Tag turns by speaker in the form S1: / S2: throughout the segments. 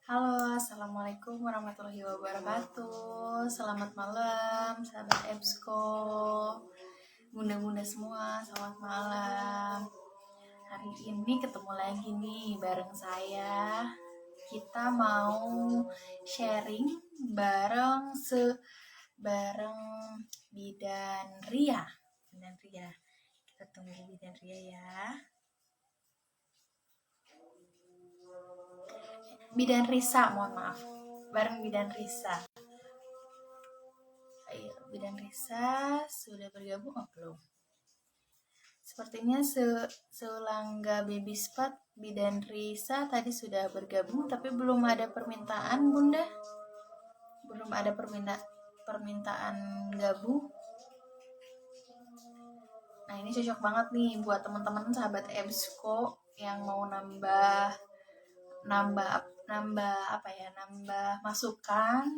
S1: Halo, Assalamualaikum warahmatullahi wabarakatuh. Selamat malam, sahabat EBSCO. Bunda-bunda semua, selamat malam. Hari ini ketemu lagi nih bareng saya. Kita mau sharing bareng Bidan Ria. Bidan Ria. Kita tunggu Bidan Ria ya. Bidan Risa, mohon maaf. Bareng Bidan Risa. Ayo, Bidan Risa sudah bergabung belum? Sepertinya Selangga Baby Spot Bidan Risa tadi sudah bergabung, tapi belum ada permintaan, Bunda. Belum ada permintaan gabung. Nah, ini cocok banget nih buat teman-teman sahabat EBSCO yang mau nambah masukan,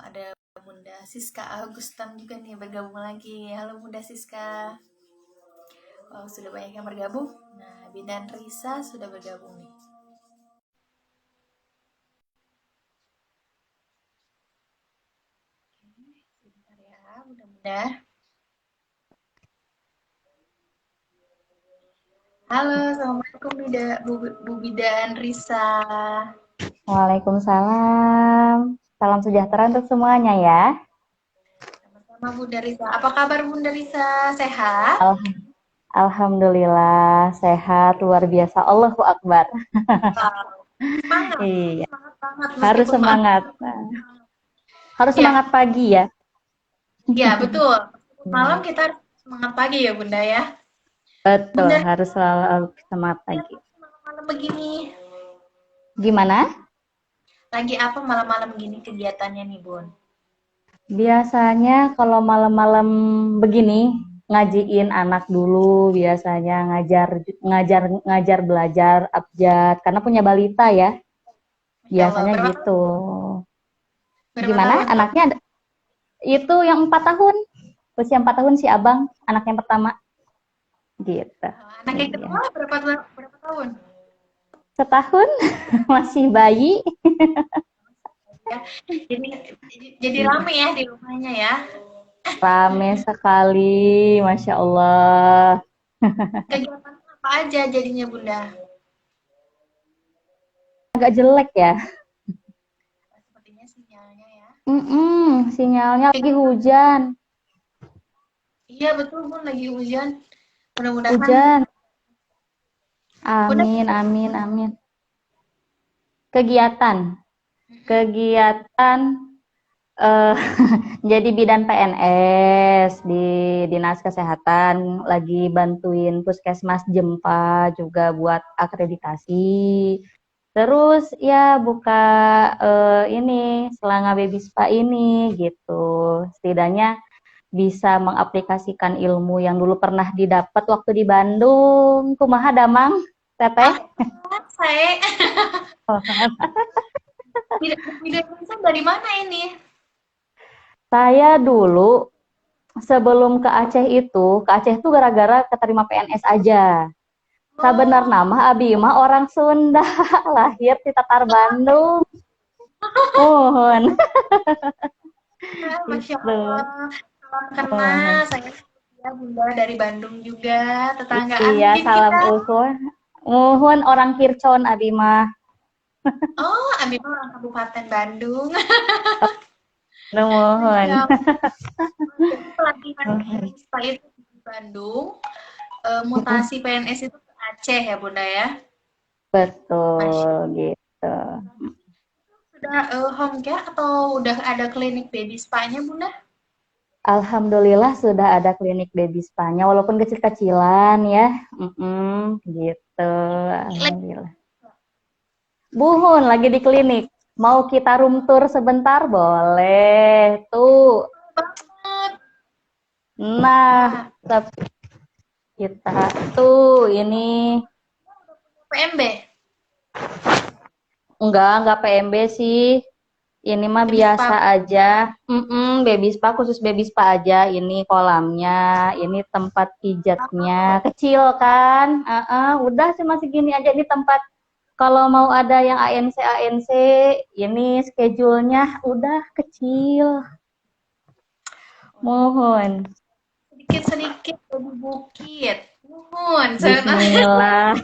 S1: ada Bunda Siska Agustan juga nih bergabung lagi. Halo Bunda Siska. Wow, sudah banyak yang bergabung. Nah, Bidan Risa sudah bergabung nih. Oke, sebentar ya, mudah-mudahan. Halo, Assalamualaikum Bu Bidan Risa.
S2: Waalaikumsalam. Salam sejahtera untuk semuanya ya.
S1: Sama-sama Bunda Risa. Apa kabar Bunda Risa? Sehat?
S2: Alhamdulillah sehat luar biasa. Allahu Akbar.
S1: Wow. Semangat,
S2: Iya,
S1: semangat banget
S2: harus
S1: meskipun maaf.
S2: semangat. Harus
S1: Ya,
S2: semangat pagi ya.
S1: ya betul. Malam
S2: Hmm,
S1: kita semangat pagi ya Bunda ya.
S2: betul,
S1: Bunda
S2: harus selalu semangat
S1: lagi
S2: pagi.
S1: apa malam-malam begini?
S2: Gimana?
S1: Lagi apa malam-malam begini kegiatannya nih Bun?
S2: Biasanya kalau malam-malam begini ngajiin anak dulu, biasanya ngajar ngajar ngajar belajar abjad karena punya balita ya.
S1: Masya Allah,
S2: Biasanya
S1: berapa tahun?
S2: gitu.
S1: Berapa
S2: Gimana?
S1: tahun?
S2: Anaknya itu yang 4 tahun. Usia 4 tahun si abang, anak yang pertama. Gitu.
S1: Anak yang
S2: Iya.
S1: kedua berapa tahun?
S2: Setahun masih bayi.
S1: Ya, jadi jadi rame ya di rumahnya ya.
S2: Rame sekali, Masya Allah.
S1: Kegiatan apa aja jadinya Bunda?
S2: Agak jelek ya.
S1: Sepertinya sinyalnya ya.
S2: Sinyalnya lagi hujan.
S1: Iya betul Bun, lagi hujan. Mudah-mudahan
S2: Hujan.
S1: Bunda.
S2: Amin, amin, amin. Kegiatan. Kegiatan eh, jadi bidan PNS di Dinas Kesehatan, lagi bantuin Puskesmas Jempa juga buat akreditasi. Terus ya buka ini Selanga Baby Spa ini gitu. Setidaknya bisa mengaplikasikan ilmu yang dulu pernah didapat waktu di Bandung. Kumaha Damang,
S1: Ah,
S2: Teteh?
S1: saya tidak bisa dari mana ini?
S2: Saya dulu sebelum ke Aceh itu gara-gara keterima PNS aja. Sabenar
S1: Oh,
S2: nama Abi mah orang Sunda, lahir di Tatar Bandung. Mohon.
S1: Masya
S2: Gitu.
S1: Allah. Salam kenal.
S2: Mohon.
S1: Saya ya Bunda dari Bandung juga, tetanggaan
S2: Iya,
S1: mungkin
S2: salam
S1: kita.
S2: usul. Mohon orang Kircon Abi mah.
S1: Oh, Abi mah orang Kabupaten Bandung.
S2: Mohon.
S1: Ya, jadi pelatihan PNS itu di Bandung, mutasi PNS itu ke Aceh ya Bunda ya. Masya
S2: Betul gitu.
S1: Allah. Sudah home care atau udah ada klinik baby spa-nya Bunda?
S2: Alhamdulillah sudah ada klinik baby spa-nya walaupun kecil-kecilan ya. Gitu. Alhamdulillah. Buhun lagi di klinik. Mau kita room tour sebentar? Boleh. Tuh.
S1: Banget.
S2: Nah,
S1: Wah,
S2: kita tuh ini
S1: PMB.
S2: enggak PMB sih. Ini mah
S1: Baby spa.
S2: biasa aja. Baby spa khusus baby spa aja. Ini kolamnya, ini tempat pijatnya. Kecil kan? Udah cuma segini aja. Ini tempat kalau mau ada yang ANC, ini schedule-nya udah kecil. Mohon.
S1: Sedikit-sedikit baby bukit. Mohon, saya
S2: Bismillah.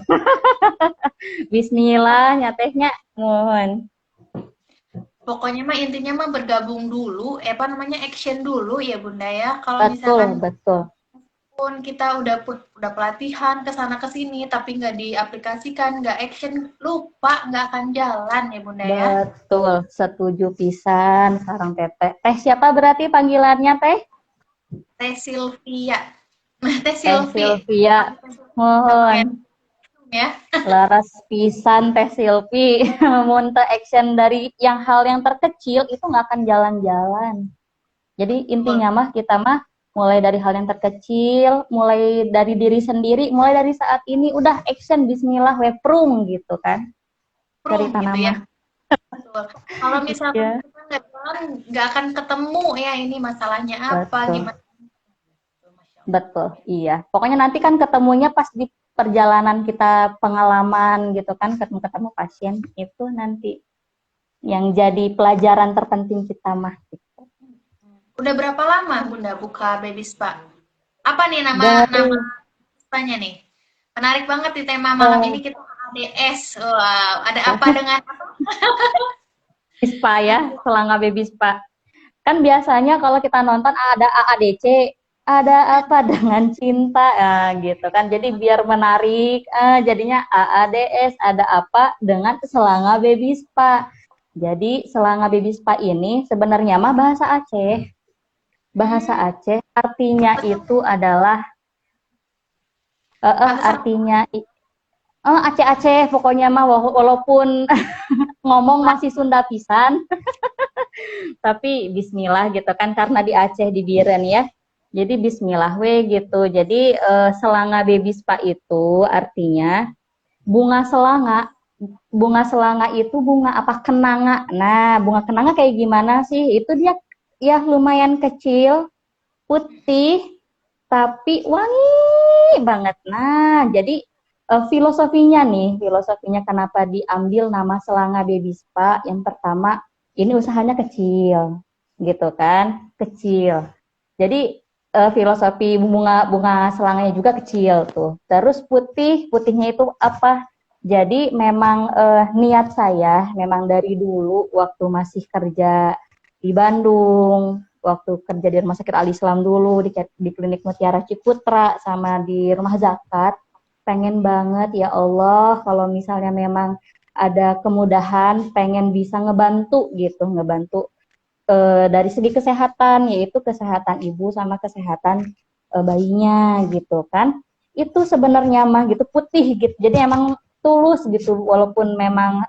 S2: Bismillah, nyatehnya. Mohon.
S1: pokoknya mah intinya mah bergabung dulu, apa namanya action dulu ya Bunda ya. Kalau
S2: Betul,
S1: misalkan
S2: betul.
S1: pun kita udah pelatihan ke sana ke sini tapi nggak diaplikasikan, nggak action, lupa nggak akan jalan ya Bunda ya.
S2: Betul, setuju pisan sarang teteh. Teh siapa berarti panggilannya teh?
S1: Teh Sylvia. Nah, Teh
S2: Teh
S1: Sylvie.
S2: Sylvia.
S1: Udah pakai
S2: Mohon.
S1: ya.
S2: Laras pisan Teh Silvi. Mun teu action dari hal yang terkecil itu nggak akan jalan-jalan. Jadi
S1: Betul.
S2: intinya mah kita mah mulai dari hal yang terkecil, mulai dari diri sendiri, mulai dari saat ini udah action bismillah we prung gitu kan.
S1: Prung
S2: Cerita
S1: gitu
S2: nama.
S1: ya. Betul. Kalau misalkan
S2: Ya,
S1: kita nggak jalan, nggak akan ketemu ya ini masalahnya apa,
S2: betul.
S1: gimana. Masya Allah.
S2: Betul, iya. Pokoknya nanti kan ketemunya pas di perjalanan kita pengalaman gitu kan, ketemu pasien itu nanti yang jadi pelajaran terpenting kita mah. Gitu.
S1: Udah berapa lama Bunda buka baby spa? Apa nih nama
S2: Dari
S1: spanya nih? Menarik banget di tema malam
S2: eh,
S1: ini kita ADS. Wow, ada apa dengan
S2: spa ya, Selanga Baby Spa. Kan biasanya kalau kita nonton ada AADC, ada apa dengan cinta gitu kan. Jadi biar menarik, jadinya AADS, ada apa dengan Selanga Baby Spa. Jadi Selanga Baby Spa ini sebenarnya mah bahasa Aceh. Bahasa
S1: hmm,
S2: Aceh artinya
S1: betul.
S2: itu adalah
S1: Pantesan
S2: artinya Aceh-Aceh pokoknya mah walaupun ngomong masih Sunda pisan, tapi bismillah gitu kan karena di Aceh di Biren ya. Jadi bismillah we gitu. Jadi selanga baby spa itu artinya bunga selanga. Bunga selanga itu bunga apa kenanga. Nah, bunga kenanga kayak gimana sih? Itu dia ya lumayan kecil, putih, tapi wangi banget. Nah, jadi filosofinya kenapa diambil nama Selanga Baby Spa? Yang pertama, ini usahanya kecil, gitu kan? Kecil. Jadi filosofi bunga selanganya juga kecil tuh. Terus putihnya itu apa? Jadi memang niat saya memang dari dulu waktu masih kerja di Bandung, waktu kerja di Rumah Sakit Al Islam dulu, di Klinik Mutiara Ciputra, sama di Rumah Zakat, pengen banget ya Allah kalau misalnya memang ada kemudahan, pengen bisa ngebantu gitu, ngebantu dari segi kesehatan, yaitu kesehatan ibu sama kesehatan bayinya gitu kan. Itu sebenarnya mah gitu putih gitu. Jadi emang tulus gitu walaupun memang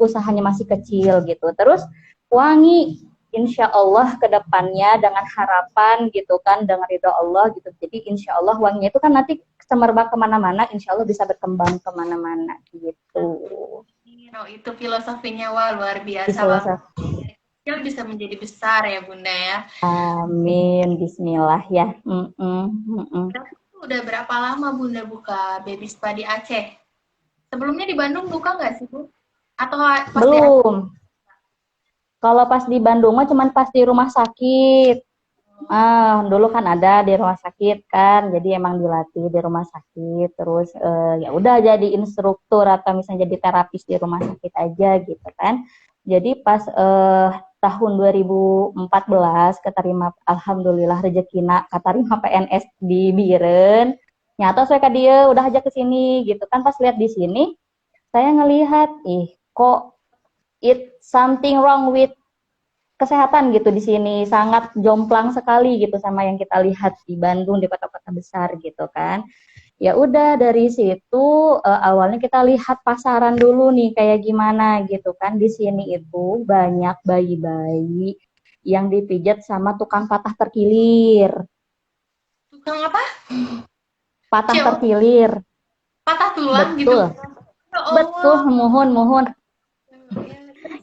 S2: usahanya masih kecil gitu. Terus wangi insya Allah ke depannya dengan harapan gitu kan dengan ridho Allah gitu. Jadi insya Allah wanginya itu kan nanti semerbak kemana-mana, insya Allah bisa berkembang kemana-mana gitu.
S1: oh, itu filosofinya wah luar
S2: Di
S1: biasa banget.
S2: filosofi.
S1: Kecil bisa menjadi besar ya Bunda ya.
S2: Amin, Bismillah ya.
S1: Berarti itu udah berapa lama Bunda buka baby spa di Aceh? Sebelumnya di Bandung buka nggak sih Bu? Atau pas di Aceh?
S2: Belum. Kalau pas di Bandung mah cuman pas di rumah sakit. Dulu kan ada di rumah sakit kan, jadi emang dilatih di rumah sakit. Terus ya udah jadi instruktur atau misalnya jadi terapis di rumah sakit aja gitu kan. Jadi pas tahun 2014 keterima alhamdulillah rezekina keterima PNS di Biren. Nyata saya ke dia udah aja ke sini gitu kan, pas lihat di sini saya ngelihat kok something wrong with kesehatan gitu di sini, sangat jomplang sekali gitu sama yang kita lihat di Bandung, di kota-kota besar gitu kan. Ya udah dari situ awalnya kita lihat pasaran dulu nih kayak gimana gitu kan. Di sini itu banyak bayi-bayi yang dipijat sama tukang patah terkilir.
S1: Tukang apa?
S2: Patah
S1: CO,
S2: terkilir.
S1: patah tulang gitu.
S2: Betul.
S1: Ya
S2: Betul,
S1: Allah.
S2: mohon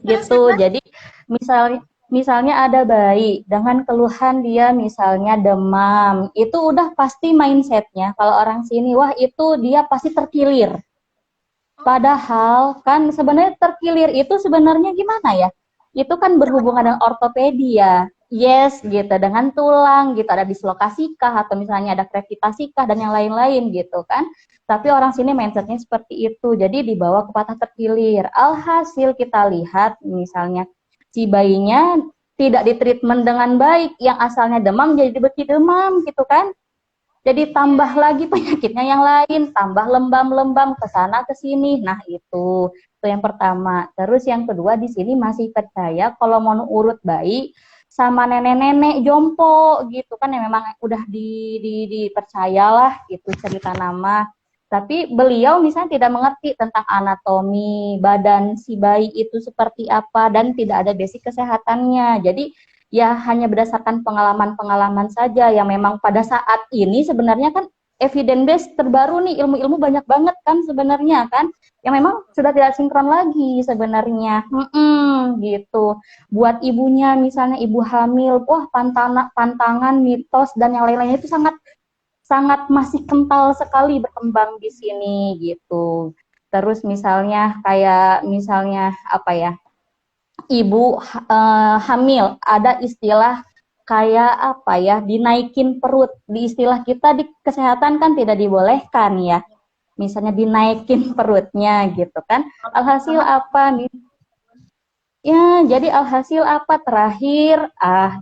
S1: Ya, terus terus
S2: gitu.
S1: terus.
S2: Jadi misalnya ada bayi dengan keluhan dia misalnya demam, itu udah pasti mindsetnya kalau orang sini, wah itu dia pasti terkilir. Padahal kan sebenarnya terkilir itu sebenarnya gimana ya? Itu kan berhubungan dengan ortopedi ya. Yes, gitu. Dengan tulang gitu, ada dislokasi kah atau misalnya ada krevitasi kah dan yang lain-lain gitu kan. Tapi orang sini mindsetnya seperti itu. Jadi dibawa ke patah terkilir. Alhasil kita lihat misalnya si bayinya tidak ditreatment dengan baik, yang asalnya demam jadi demam gitu kan. Jadi tambah lagi penyakitnya yang lain, tambah lembam-lembam ke sana ke sini. Nah, itu yang pertama. Terus yang kedua di sini masih percaya kalau mau urut bayi sama nenek-nenek jompo gitu kan, yang memang udah dipercayalah gitu cerita nama. Tapi beliau misalnya tidak mengerti tentang anatomi badan si bayi itu seperti apa dan tidak ada basic kesehatannya. Jadi ya hanya berdasarkan pengalaman-pengalaman saja yang memang pada saat ini sebenarnya kan evidence base terbaru nih, ilmu-ilmu banyak banget kan sebenarnya kan yang memang sudah tidak sinkron lagi sebenarnya. Gitu. Buat ibunya misalnya ibu hamil, wah pantangan mitos dan yang lain-lainnya itu sangat sangat masih kental sekali berkembang di sini gitu. Terus misalnya kayak misalnya apa ya? Ibu hamil ada istilah kayak apa ya, dinaikin perut. Di istilah kita di kesehatan kan tidak dibolehkan ya, misalnya dinaikin perutnya gitu kan. Alhasil apa nih ya, jadi alhasil apa terakhir,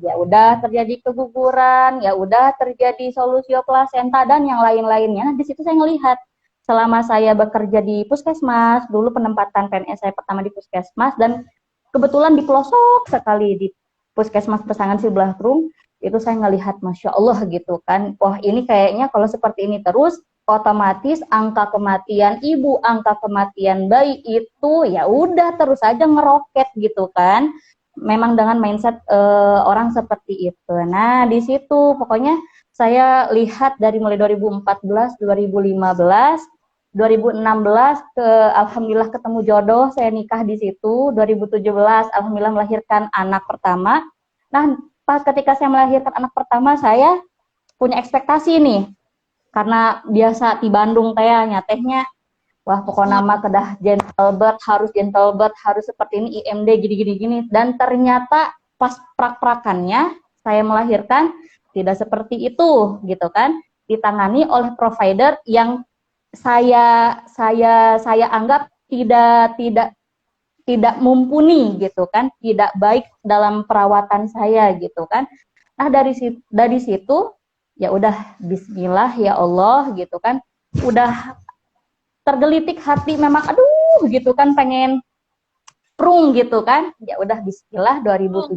S2: ya udah terjadi keguguran, ya udah terjadi solusio plasenta dan yang lain-lainnya. Nah, di situ saya ngelihat selama saya bekerja di puskesmas, dulu penempatan PNS saya pertama di puskesmas, dan kebetulan di pelosok sekali di puskesmas Pesangan Siblahrum, itu saya ngelihat Masya Allah gitu kan, wah ini kayaknya kalau seperti ini terus, otomatis angka kematian ibu, angka kematian bayi itu ya udah terus aja ngeroket gitu kan. Memang dengan mindset orang seperti itu. Nah, di situ pokoknya saya lihat dari mulai 2014, 2015, 2016 ke alhamdulillah ketemu jodoh, saya nikah di situ. 2017 alhamdulillah melahirkan anak pertama. Nah, pas ketika saya melahirkan anak pertama, saya punya ekspektasi nih, karena biasa di Bandung tehnya wah pokok nama kedah gentle birth harus seperti ini, IMD gini dan ternyata pas prak-prakannya saya melahirkan tidak seperti itu gitu kan, ditangani oleh provider yang saya anggap tidak mumpuni gitu kan, tidak baik dalam perawatan saya gitu kan. Nah, dari situ ya udah bismillah ya Allah gitu kan, udah tergelitik hati memang aduh gitu kan, pengen prung gitu kan, ya udah bismillah 2017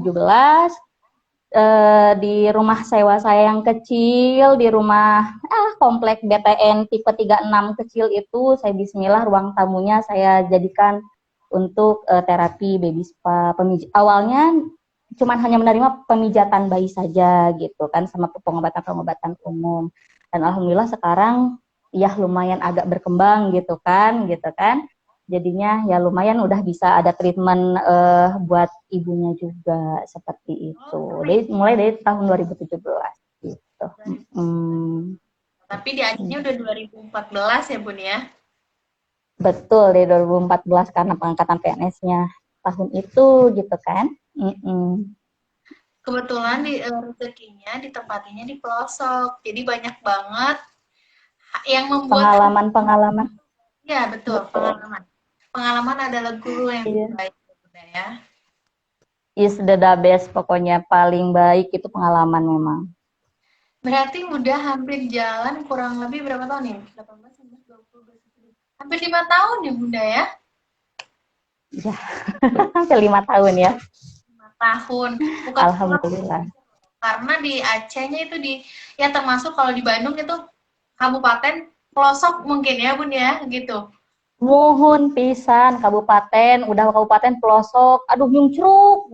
S2: di rumah sewa saya yang kecil, di rumah komplek BTN tipe 36 kecil itu, saya bismillah ruang tamunya saya jadikan untuk terapi baby spa. Awalnya cuman hanya menerima pemijatan bayi saja gitu kan, sama pengobatan-pengobatan umum. Dan alhamdulillah sekarang ya lumayan agak berkembang gitu kan. Jadinya ya lumayan udah bisa ada treatment buat ibunya juga seperti itu. Mulai dari tahun 2017 gitu.
S1: Tapi di Acehnya udah 2014 ya Bun ya?
S2: Betul, di 2014 karena pengangkatan PNS-nya tahun itu gitu kan.
S1: Kebetulan di rezekinya ditempatinya di pelosok, jadi banyak banget yang membuat
S2: pengalaman.
S1: Ya betul. Pengalaman adalah guru yang baik ya.
S2: Is the best, pokoknya paling baik itu pengalaman memang.
S1: Berarti udah hampir jalan kurang lebih berapa tahun nih? 18, 19, 20, hampir 5 tahun ya Bunda ya?
S2: Ya, hampir 5 tahun ya.
S1: 5 tahun.
S2: Bukan alhamdulillah.
S1: Karena di Acehnya itu ya termasuk kalau di Bandung itu kabupaten pelosok mungkin ya Bun ya, gitu.
S2: Muhun pisan kabupaten, udah kabupaten pelosok, aduh nyungcruk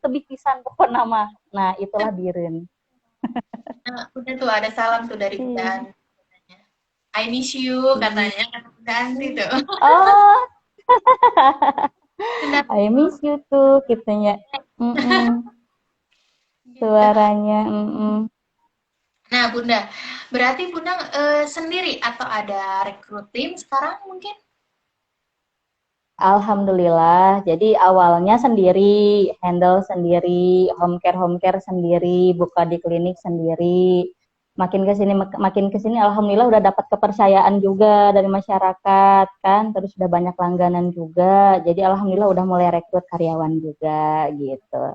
S2: tebih pisan pokok nama. Nah, itulah Biren.
S1: Nah, udah tuh ada salam tuh dari Bunda. I miss you katanya, ganti tuh.
S2: Oh.
S1: Bunda
S2: I miss you too, kitanya. Mm-mm,
S1: gitu.
S2: suaranya. Mm-mm.
S1: Nah, Bunda, berarti Bunda sendiri atau ada rekrut tim sekarang mungkin?
S2: Alhamdulillah, jadi awalnya sendiri, handle sendiri, home care sendiri, buka di klinik sendiri. Makin ke sini alhamdulillah udah dapat kepercayaan juga dari masyarakat kan, terus udah banyak langganan juga. Jadi alhamdulillah udah mulai rekrut karyawan juga gitu.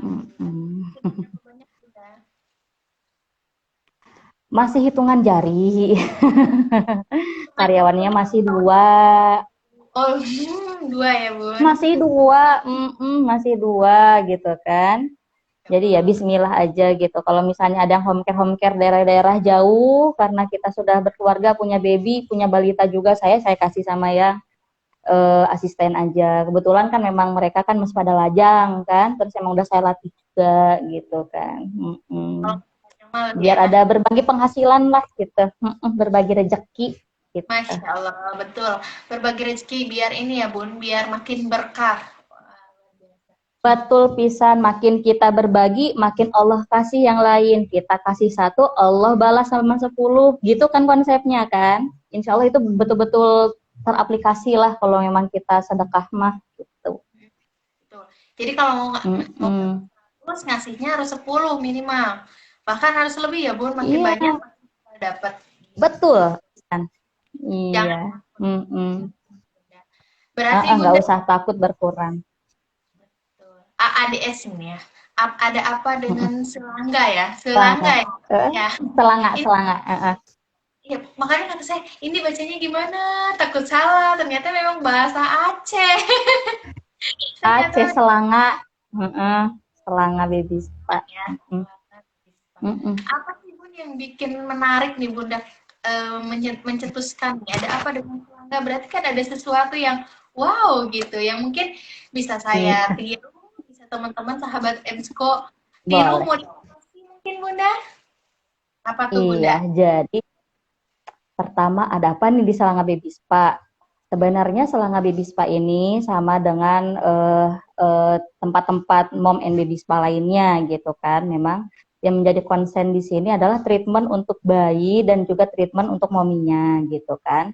S1: Alhamdulillah.
S2: Mm-mm.
S1: Berapa banyak Bunda?
S2: Masih hitungan jari,
S1: Macam
S2: karyawannya masih dua.
S1: oh, dua ya, Bun.
S2: Masih dua gitu kan.
S1: Ya
S2: Jadi ya
S1: Allah.
S2: bismillah aja gitu. Kalau misalnya ada yang home care daerah-daerah jauh karena kita sudah berkeluarga, punya baby, punya balita juga, saya kasih sama ya asisten aja. Kebetulan kan memang mereka kan masih pada lajang kan, terus emang udah saya latih juga gitu kan.
S1: Kalau mah lebih
S2: Biar
S1: enak.
S2: ada berbagi penghasilan lah gitu. Berbagi rezeki gitu.
S1: Masya Allah, betul. Berbagi rezeki biar ini ya, Bun, biar makin berkah. Wah, luar biasa.
S2: Betul pisan, makin kita berbagi, makin Allah kasih yang lain. Kita kasih satu, Allah balas sama 10. Gitu kan konsepnya kan. Insya Allah itu betul-betul teraplikasi lah kalau memang kita sedekah mah gitu.
S1: Betul. Jadi kalau mau
S2: Mm-mm.
S1: terus ngasihnya harus 10 minimal. Bahkan harus lebih ya, Bun. Makin
S2: Iya,
S1: banyak makin kita dapat.
S2: betul.
S1: Jangan
S2: Iya. Mm-mm.
S1: berarti
S2: Nggak
S1: Bunda
S2: usah takut berkurang.
S1: AADS ini ya. Ada apa dengan
S2: Mm-mm.
S1: selangga ya?
S2: Selanga.
S1: Selangga ya.
S2: Eh,
S1: Ya.
S2: selanga,
S1: Ini,
S2: selanga.
S1: ya, makanya kata saya, ini bacanya gimana? Takut salah. Ternyata memang bahasa Aceh.
S2: Aceh,
S1: Ternyata
S2: selanga. Selanga baby spa.
S1: ya.
S2: Mm-mm. Mm-mm.
S1: Apa sih Bun yang bikin menarik nih Bunda mencetuskan nih? Ada apa dengan selangga? Berarti kan ada sesuatu yang wow gitu, yang mungkin bisa saya
S2: Iya,
S1: tiru, bisa teman-teman sahabat Emsko tiru
S2: boleh.
S1: modifikasi mungkin Bunda. Apa tuh
S2: Iya,
S1: Bunda?
S2: jadi pertama ada apa nih di Selanga Baby Spa? Sebenarnya Selanga Baby Spa ini sama dengan tempat-tempat mom and baby spa lainnya gitu kan. Memang yang menjadi konsen di sini adalah treatment untuk bayi dan juga treatment untuk mominya gitu kan.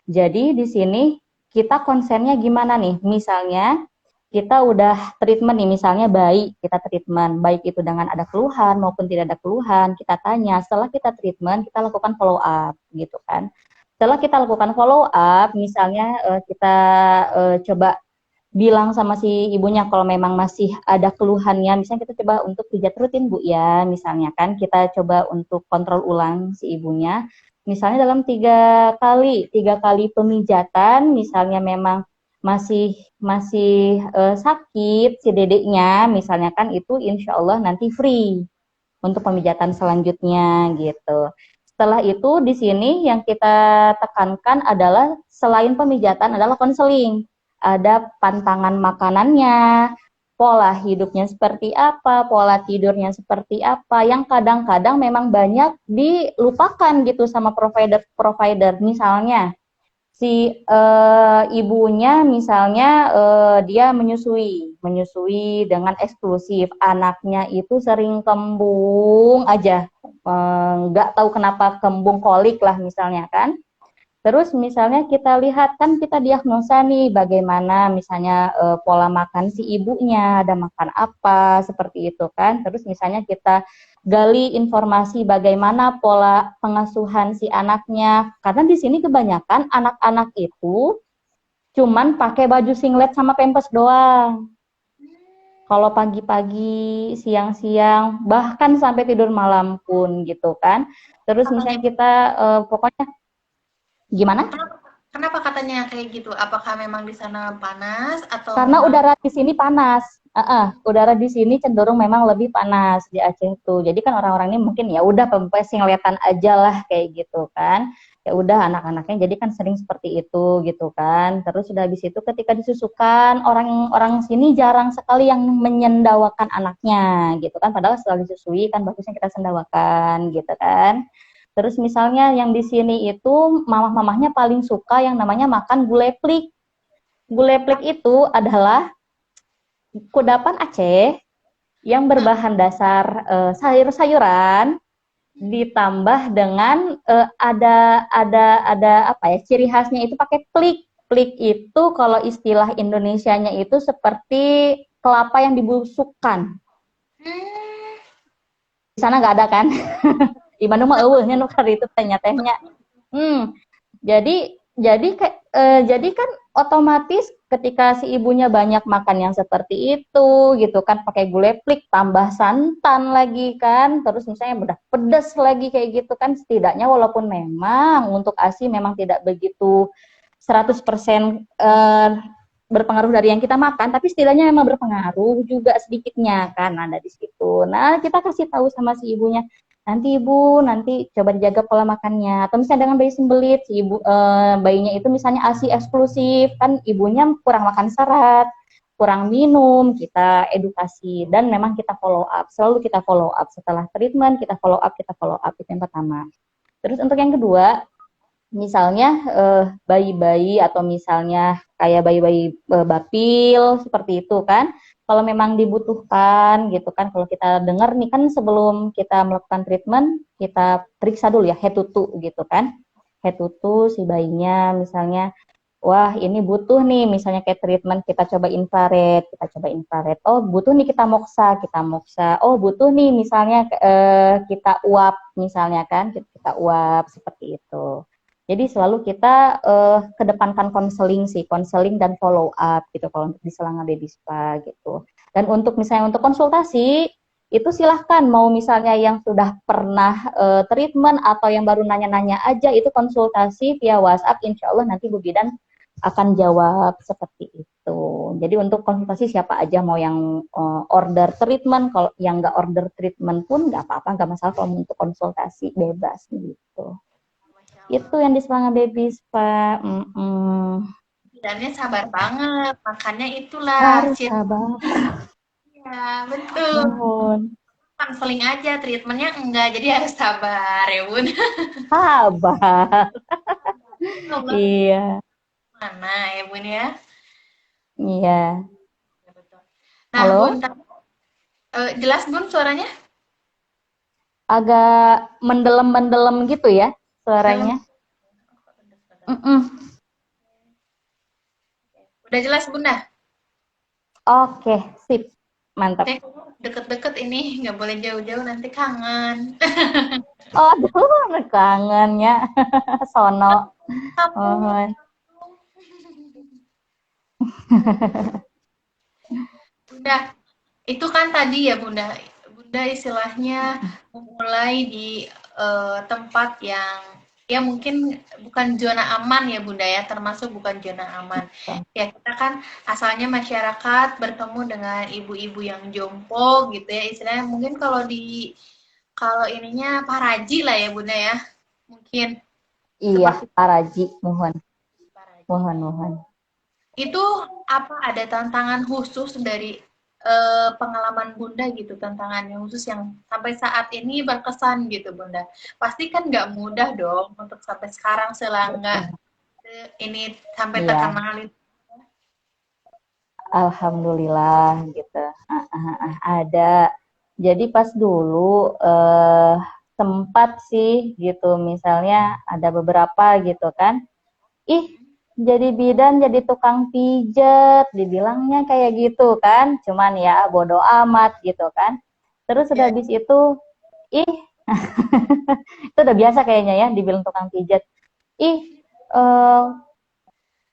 S2: Jadi di sini kita konsennya gimana nih? Misalnya kita udah treatment nih, misalnya bayi kita treatment, baik itu dengan ada keluhan maupun tidak ada keluhan, kita tanya, setelah kita treatment, kita lakukan follow up, gitu kan. Setelah kita lakukan follow up, misalnya kita coba bilang sama si ibunya kalau memang masih ada keluhannya, misalnya kita coba untuk pijat rutin Bu ya, misalnya kan kita coba untuk kontrol ulang si ibunya, misalnya dalam tiga kali pemijatan, misalnya memang masih masih sakit si dedeknya, misalnya kan itu insya Allah nanti free untuk pemijatan selanjutnya gitu. Setelah itu di sini yang kita tekankan adalah selain pemijatan adalah konseling. Ada pantangan makanannya, pola hidupnya seperti apa, pola tidurnya seperti apa, yang kadang-kadang memang banyak dilupakan gitu sama provider-provider. Misalnya si ibunya misalnya dia menyusui dengan eksklusif, anaknya itu sering kembung aja, nggak tahu kenapa kembung kolik lah misalnya kan. Terus misalnya kita lihat kan kita diagnosa nih bagaimana misalnya pola makan si ibunya, ada makan apa seperti itu kan. Terus misalnya kita gali informasi bagaimana pola pengasuhan si anaknya. Karena di sini kebanyakan anak-anak itu cuman pakai baju singlet sama pempes doang. Kalau pagi-pagi, siang-siang, bahkan sampai tidur malam pun gitu kan. Terus
S1: Katanya,
S2: misalnya kita pokoknya gimana?
S1: kenapa, kenapa katanya kayak gitu? Apakah memang di sana panas atau
S2: Karena
S1: memang
S2: udara di sini panas. Udara di sini cenderung memang lebih panas di Aceh tuh. Jadi kan orang-orang ini mungkin ya udah pempes singletan aja lah kayak gitu kan. Ya udah anak-anaknya jadi kan sering seperti itu gitu kan. Terus udah habis itu ketika disusukan orang-orang sini jarang sekali yang menyendawakan anaknya gitu kan. Padahal setelah disusui kan bagusnya kita sendawakan gitu kan. Terus misalnya yang di sini itu mamah-mamahnya paling suka yang namanya makan gulai plik. Guleplek itu adalah kudapan Aceh yang berbahan dasar sayur-sayuran ditambah dengan ada apa ya, ciri khasnya itu pakai plik. Plik itu kalau istilah Indonesianya itu seperti kelapa yang dibusukkan.
S1: Hmm,
S2: Di sana nggak ada kan? Di Bandung mah eueuhnya nu itu tehnya. Hmm, jadi kan otomatis ketika si ibunya banyak makan yang seperti itu gitu kan, pakai gulai plik tambah santan lagi kan, terus misalnya udah pedas lagi kayak gitu kan, setidaknya walaupun memang untuk ASI memang tidak begitu 100% berpengaruh dari yang kita makan, tapi setidaknya memang berpengaruh juga sedikitnya kan ada di situ. Nah, kita kasih tahu sama si ibunya, nanti ibu nanti coba dijaga pola makannya, atau misalnya dengan bayi sembelit si ibu bayinya itu misalnya ASI eksklusif kan, ibunya kurang makan serat, kurang minum, kita edukasi dan memang kita follow up, selalu kita follow up setelah treatment, kita follow up itu yang pertama. Terus untuk yang kedua, misalnya bayi-bayi atau misalnya kayak bayi-bayi bapil seperti itu kan, kalau memang dibutuhkan gitu kan, kalau kita dengar nih kan sebelum kita melakukan treatment kita periksa dulu ya head to toe gitu kan, head to toe si bayinya misalnya, wah ini butuh nih misalnya kayak treatment kita coba infrared, oh butuh nih kita moksa, oh butuh nih misalnya kita uap misalnya kan, kita uap seperti itu. Jadi selalu kita kedepankan konseling dan follow up gitu kalau untuk di Selangor Baby Spa gitu. Dan untuk misalnya untuk konsultasi itu silahkan mau misalnya yang sudah pernah treatment atau yang baru nanya-nanya aja, itu konsultasi via WhatsApp, insya Allah nanti Bu Bidan akan jawab seperti itu. Jadi untuk konsultasi siapa aja mau yang order treatment, kalau yang nggak order treatment pun nggak apa-apa, nggak masalah kalau untuk konsultasi bebas gitu.
S1: Masya
S2: Itu
S1: Allah.
S2: yang di Selangor Baby Spa.
S1: Bidannya sabar banget, makanya itulah
S2: Harus
S1: ciri.
S2: sabar,
S1: Ya, betul.
S2: mohon.
S1: Konseling aja, treatmentnya enggak, jadi harus sabar ya bun.
S2: Sabar.
S1: Allah
S2: Iya,
S1: mana ya bun ya.
S2: iya.
S1: Ya, betul. Nah bun,
S2: Halo?
S1: jelas bun suaranya?
S2: Agak mendelem-mendelem gitu ya
S1: Dalam.
S2: suaranya. Mm-mm.
S1: Udah jelas bunda?
S2: Oke, sip. Mantap.
S1: Saya deket-deket ini, nggak boleh jauh-jauh nanti kangen.
S2: Aduh, kangennya. Sono.
S1: Kamu.
S2: Mohon.
S1: Bunda, itu kan tadi ya Bunda, Bunda istilahnya memulai di tempat yang ya mungkin bukan zona aman ya Bunda ya, termasuk bukan zona aman. Ya kita kan asalnya masyarakat bertemu dengan ibu-ibu yang jompo gitu ya, istilahnya mungkin kalau ininya paraji lah ya Bunda ya, mungkin
S2: Iya,
S1: seperti
S2: Paraji. Mohon.
S1: paraji.
S2: Mohon, mohon.
S1: Itu apa ada tantangan khusus dari pengalaman Bunda gitu, tantangannya khusus yang sampai saat ini berkesan gitu Bunda. Pasti kan nggak mudah dong untuk sampai sekarang selangga ini sampai
S2: Iya,
S1: terkenal itu.
S2: alhamdulillah gitu. Ada. Jadi pas dulu sempat sih gitu, misalnya ada beberapa gitu kan. Ih, jadi bidan jadi tukang pijet, dibilangnya kayak gitu kan. Cuman ya bodo amat gitu kan. Terus udah
S1: Ya,
S2: habis itu, ih, itu udah biasa kayaknya ya dibilang tukang pijet. Ih, eh,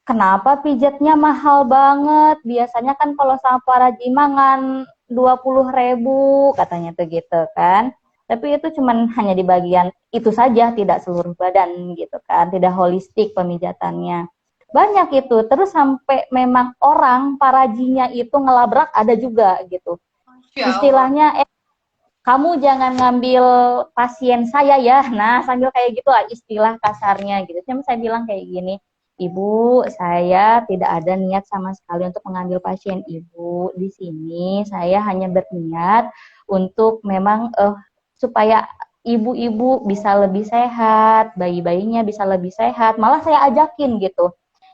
S2: kenapa pijatnya mahal banget? Biasanya kan kalau sama para jimangan 20.000 katanya tuh gitu kan. Tapi itu cuman hanya di bagian itu saja, tidak seluruh badan gitu kan, tidak holistik pemijatannya. Banyak itu, terus sampai memang orang parajinya itu ngelabrak ada juga gitu.
S1: Masya Allah.
S2: Istilahnya, kamu jangan ngambil pasien saya ya. Nah, sambil kayak gitu lah istilah kasarnya gitu. Cuma saya bilang kayak gini, Ibu, saya tidak ada niat sama sekali untuk mengambil pasien Ibu. Di sini saya hanya berniat untuk memang supaya ibu-ibu bisa lebih sehat, bayi-bayinya bisa lebih sehat. Malah saya ajakin gitu.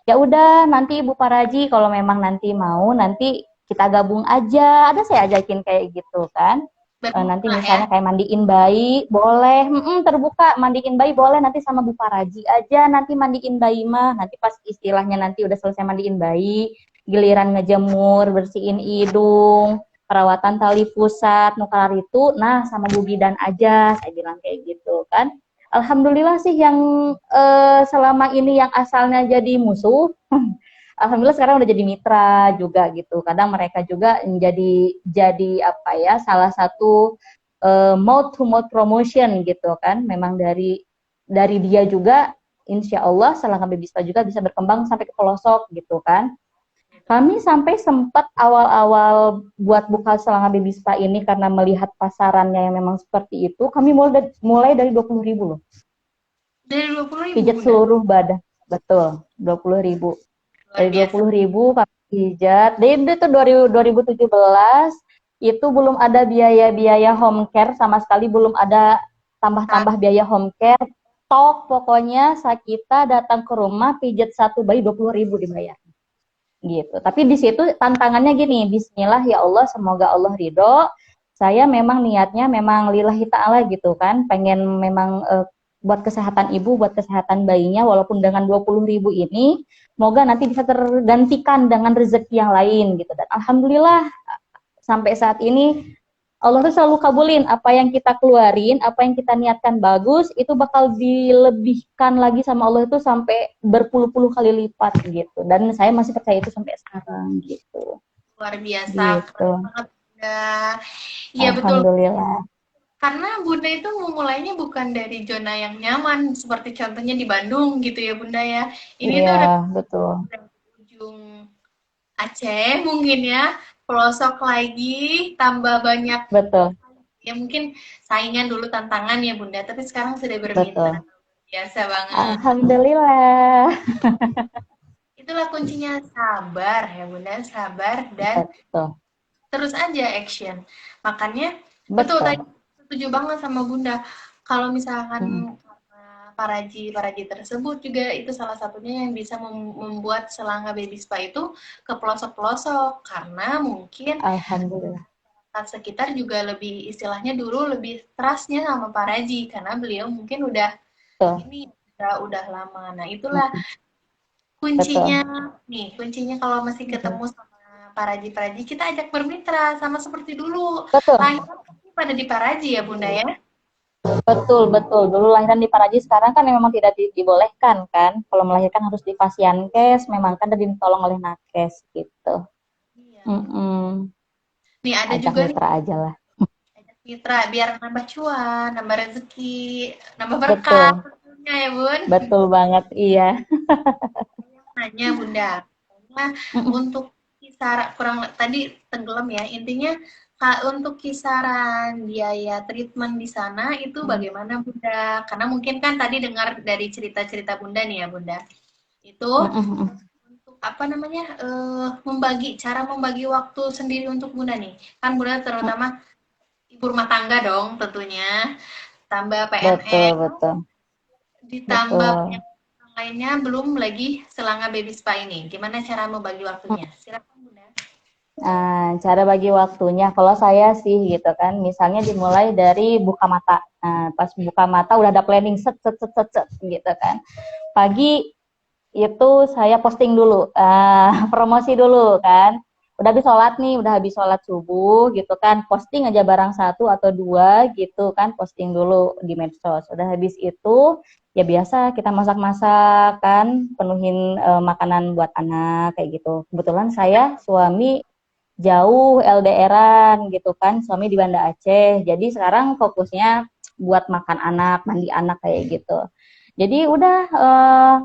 S2: ya udah nanti Ibu Paraji kalau memang nanti mau nanti kita gabung aja. Ada saya ajakin kayak gitu kan. Nanti
S1: Bermula ya.
S2: misalnya kayak mandiin bayi boleh, terbuka mandiin bayi boleh nanti sama Bu Paraji aja nanti mandiin bayi mah nanti pas istilahnya nanti udah selesai mandiin bayi giliran ngejemur bersihin hidung perawatan tali pusat nukar itu nah sama Bu Bidan aja saya bilang kayak gitu kan. Alhamdulillah sih yang selama ini yang asalnya jadi musuh alhamdulillah sekarang udah jadi mitra juga gitu. Kadang mereka juga jadi apa ya salah satu mouth to mouth promotion gitu kan. Memang dari dia juga insya Allah Selangkah Baby Spa juga bisa berkembang sampai ke pelosok gitu kan. Kami sampai sempat awal-awal buat buka Selangkah Baby Spa ini karena melihat pasarannya yang memang seperti itu, kami mulai dari 20.000 loh.
S1: Dari 20.000
S2: Pijat
S1: Bunda.
S2: seluruh badan. Betul, 20.000.
S1: Luar
S2: Dari
S1: biasa.
S2: 20.000 kami pijat. Dari itu 2017 itu belum ada biaya-biaya home care sama sekali belum ada tambah-tambah biaya home care. Tok pokoknya saat kita datang ke rumah pijat satu bayi 20.000 dibayar. Gitu. Tapi di situ tantangannya gini, Bismillah ya Allah, semoga Allah ridho. Saya memang niatnya memang lillahi ta'ala gitu kan, pengen memang buat kesehatan ibu, buat kesehatan bayinya, walaupun dengan 20.000 ini, semoga nanti bisa tergantikan dengan rezeki yang lain gitu. Dan alhamdulillah sampai saat ini Allah tuh selalu kabulin apa yang kita keluarin, apa yang kita niatkan bagus, itu bakal dilebihkan lagi sama Allah itu sampai berpuluh-puluh kali lipat gitu. Dan saya masih percaya itu sampai sekarang gitu.
S1: Luar biasa.
S2: Gitu.
S1: Keren banget Bunda. Iya betul.
S2: Alhamdulillah.
S1: Karena Bunda itu memulainya bukan dari zona yang nyaman, seperti contohnya di Bandung gitu ya Bunda ya. Ini
S2: Iya,
S1: tuh udah
S2: betul.
S1: di ujung Aceh mungkin ya, pelosok lagi, tambah banyak
S2: Betul.
S1: ya mungkin saingan dulu tantangan ya Bunda, tapi sekarang sudah bermitra.
S2: Betul.
S1: Biasa banget.
S2: Alhamdulillah.
S1: Itulah kuncinya sabar ya Bunda, sabar dan
S2: Betul.
S1: terus aja action. Makanya betul tadi
S2: Betul.
S1: setuju banget sama Bunda. Kalau misalkan
S2: Hmm.
S1: paraji tersebut juga itu salah satunya yang bisa membuat Selangkah Baby Spa itu ke pelosok-pelosok karena mungkin
S2: Alhamdulillah.
S1: sekitar juga lebih istilahnya dulu lebih trustnya sama Paraji karena beliau mungkin udah
S2: Betul.
S1: ini udah lama. Nah itulah kuncinya
S2: Betul.
S1: nih kuncinya kalau masih ketemu sama Paraji kita ajak bermitra sama seperti dulu
S2: Betul.
S1: lahir pada di Paraji ya Bunda ya.
S2: Betul, betul. Dulu lahiran di Paraji, sekarang kan memang tidak dibolehkan kan. Kalau melahirkan harus di Pasienkes, memang kan ditolong oleh Nakes gitu.
S1: Iya.
S2: Mm-mm.
S1: Nih ada
S2: Ajak
S1: juga nih
S2: mitra aja lah.
S1: ajak mitra biar nambah cuan, nambah rezeki, nambah berkah
S2: Betul,
S1: tentunya ya Bun.
S2: betul banget, iya.
S1: Nanya Bunda, nah
S2: Mm-mm.
S1: untuk kisaran kurang tadi tenggelam ya intinya untuk kisaran biaya treatment di sana itu bagaimana Bunda? Karena mungkin kan tadi dengar dari cerita-cerita Bunda nih ya Bunda. Itu
S2: Mm-mm.
S1: untuk apa namanya cara membagi waktu sendiri untuk Bunda nih. Kan Bunda terutama ibu rumah tangga dong tentunya. Tambah
S2: Betul,
S1: PNS,
S2: betul,
S1: ditambah
S2: betul.
S1: banyak orang lainnya belum lagi Selangkah Baby Spa ini. Gimana cara membagi waktunya? Silakan Bunda.
S2: Nah, cara bagi waktunya, kalau saya sih gitu kan, misalnya dimulai dari buka mata. Nah, pas buka mata udah ada planning set set set set, set gitu kan. Pagi itu saya posting dulu, promosi dulu kan. Udah habis sholat nih, udah habis sholat subuh gitu kan, posting aja barang satu atau dua gitu kan, posting dulu di medsos. Udah habis itu, ya biasa kita masak-masak kan, penuhin makanan buat anak kayak gitu. Kebetulan saya suami jauh LDRan gitu kan, suami di Banda Aceh. Jadi sekarang fokusnya buat makan anak, mandi anak kayak gitu. Jadi udah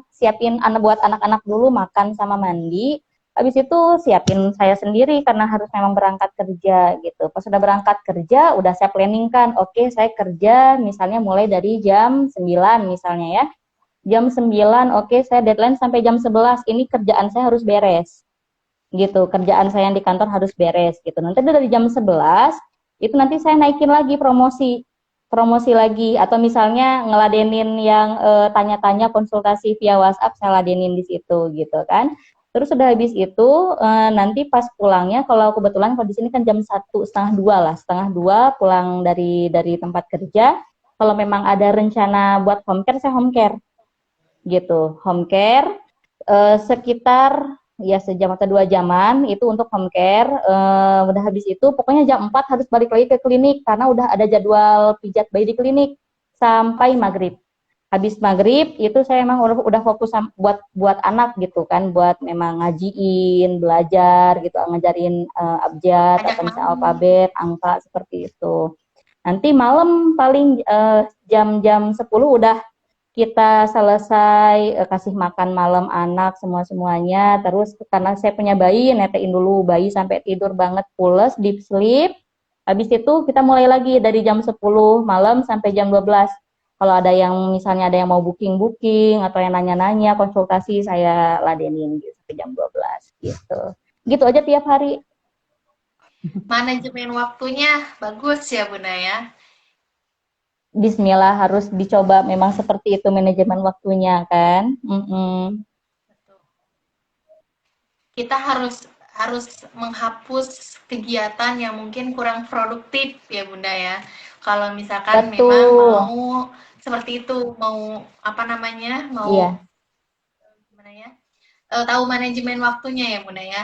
S2: siapin anak buat anak-anak dulu makan sama mandi. Habis itu siapin saya sendiri karena harus memang berangkat kerja gitu. Pas sudah berangkat kerja, udah saya planning kan, oke saya kerja misalnya mulai dari jam 9 misalnya ya. Jam 9, oke saya deadline sampai jam 11, ini kerjaan saya harus beres gitu, kerjaan saya yang di kantor harus beres gitu. Nanti dari jam 11 itu nanti saya naikin lagi promosi promosi lagi, atau misalnya ngeladenin yang tanya-tanya konsultasi via WhatsApp, saya ladenin di situ gitu kan. Terus sudah habis itu nanti pas pulangnya, kalau kebetulan kalau di sini kan jam 1 setengah 2 lah, setengah 2 pulang dari tempat kerja. Kalau memang ada rencana buat home care, saya home care gitu. Home care sekitar ya sejam atau 2 jaman itu untuk home care. Udah habis itu pokoknya jam 4 harus balik lagi ke klinik karena udah ada jadwal pijat bayi di klinik sampai maghrib. Habis maghrib itu saya emang udah fokus buat anak gitu kan, buat memang ngajiin, belajar gitu, ngajarin abjad
S1: Ajak
S2: atau misalnya
S1: main.
S2: alfabet, angka seperti itu. Nanti malam paling jam-jam 10 udah kita selesai kasih makan malam anak semua-semuanya. Terus karena saya punya bayi, netein dulu bayi sampai tidur banget pules, deep sleep. Habis itu kita mulai lagi dari jam 10 malam sampai jam 12. Kalau ada yang misalnya ada yang mau booking atau yang nanya-nanya, konsultasi, saya ladenin gitu sampai jam 12 gitu. Gitu aja tiap hari.
S1: Manajemen waktunya bagus ya Bunda ya.
S2: Bismillah, harus dicoba memang seperti itu manajemen waktunya kan.
S1: Betul. Kita harus harus menghapus kegiatan yang mungkin kurang produktif ya Bunda ya. Kalau misalkan memang
S2: Betul.
S1: mau seperti itu, mau apa namanya, mau
S2: Iya.
S1: gimana ya, tahu manajemen waktunya ya Bunda ya.